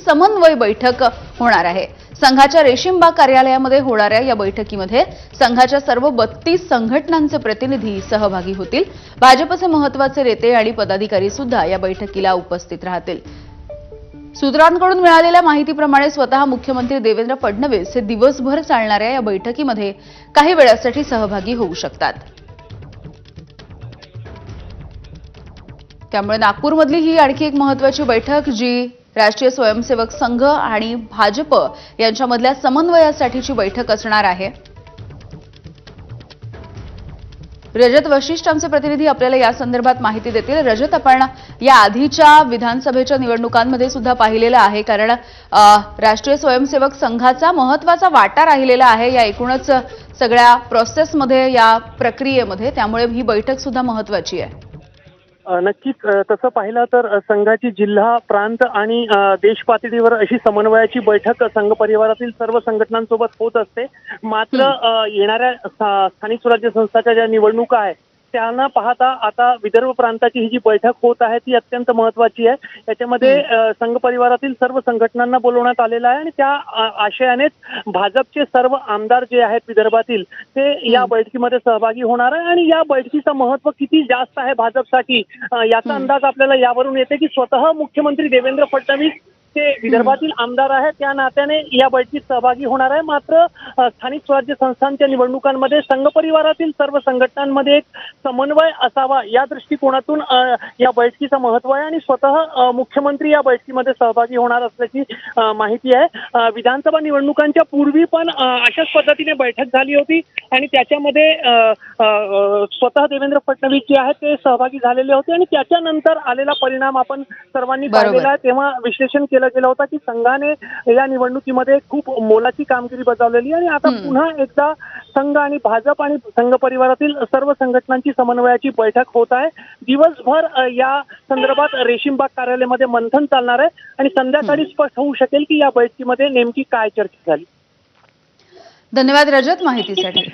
समन्वय बैठक होणार आहे। संघाच्या रेशीमबाग कार्यालयामध्ये होणाऱ्या या बैठकीमध्ये संघाच्या सर्व 32 संघटनांचे प्रतिनिधी सहभागी होतील। भाजपचे महत्त्वाचे नेते आणि पदाधिकारी सुद्धा या बैठकीला उपस्थित राहतील। सूत्रांकडून मिळालेल्या माहितीप्रमाणे स्वतः मुख्यमंत्री देवेंद्र फडणवीस हे दिवसभर चालणाऱ्या या बैठकीमध्ये काही वेळासाठी सहभागी होऊ शकतात। त्यामुळे नागपूरमधली ही आणखी एक महत्त्वाची बैठक जी राष्ट्रीय स्वयंसेवक संघ आणि भाजप यांच्यामधल्या समन्वयासाठीची बैठक असणार आहे। रजत वशिष्ठ आमचे प्रतिनिधी आपल्याला या संदर्भात माहिती देतील। रजत, आपण या आधीच्या विधानसभेच्या निवडणुकांमध्ये सुद्धा पाहिलेलं आहे, कारण राष्ट्रीय स्वयंसेवक संघाचा महत्त्वाचा वाटा राहिलेला आहे या एकूणच सगळ्या प्रोसेसमध्ये, या प्रक्रियेमध्ये, त्यामुळे ही बैठक सुद्धा महत्त्वाची आहे। नक्कीच तसं पाहिलं तर संघाची जिल्हा, प्रांत आणि देश पातळीवर अशी समन्वयाची बैठक संघ परिवारातील सर्व संघटनांसोबत होत असते। मात्र येणाऱ्या स्थानिक स्वराज्य संस्थांच्या ज्या निवडणुका आहेत त्यांना पाहता आता विदर्भ प्रांताची ही जी बैठक होत आहे ती अत्यंत महत्त्वाची आहे। याच्यामध्ये संघ परिवारातील सर्व संघटनांना बोलवण्यात आलेलं आहे आणि त्या आशयानेच भाजपचे सर्व आमदार जे आहेत विदर्भातील ते या बैठकीमध्ये सहभागी होणार आहे। आणि या बैठकीचं महत्त्व किती जास्त आहे भाजपसाठी याचा अंदाज आपल्याला यावरून येते की स्वतः मुख्यमंत्री देवेंद्र फडणवीस ते विदर्भातील आमदार आहेत, त्या नात्याने या बैठकीत सहभागी होणार आहे। मात्र स्थानिक स्वराज्य संस्थांच्या निवडणुकांमध्ये संघ परिवारातील सर्व संघटनांमध्ये एक समन्वय असावा या दृष्टिकोनातून या बैठकीचं महत्त्व आहे आणि स्वतः मुख्यमंत्री या बैठकीमध्ये सहभागी होणार असल्याची माहिती आहे। विधानसभा निवडणुकांच्या पूर्वी पण अशाच पद्धतीने बैठक झाली होती आणि त्याच्यामध्ये स्वतः देवेंद्र फडणवीस जे आहेत ते सहभागी झालेले होते आणि त्याच्यानंतर आलेला परिणाम आपण सर्वांनी पाहिलेला आहे। तेव्हा विश्लेषण केलं गेला होता की संघाने या निवडणुकीमध्ये खूप मोलाची कामगिरी बजावलेली आणि आता पुन्हा एकदा संघ आणि भाजप आणि संघ परिवारातील सर्व संघटनांची समन्वयाची बैठक होत आहे। दिवसभर या संदर्भात रेशीमबाग कार्यालयामध्ये मंथन चालणार आहे आणि संध्याकाळी स्पष्ट होऊ शकेल की या बैठकीमध्ये नेमकी काय चर्चा झाली। धन्यवाद रजत माहितीसाठी।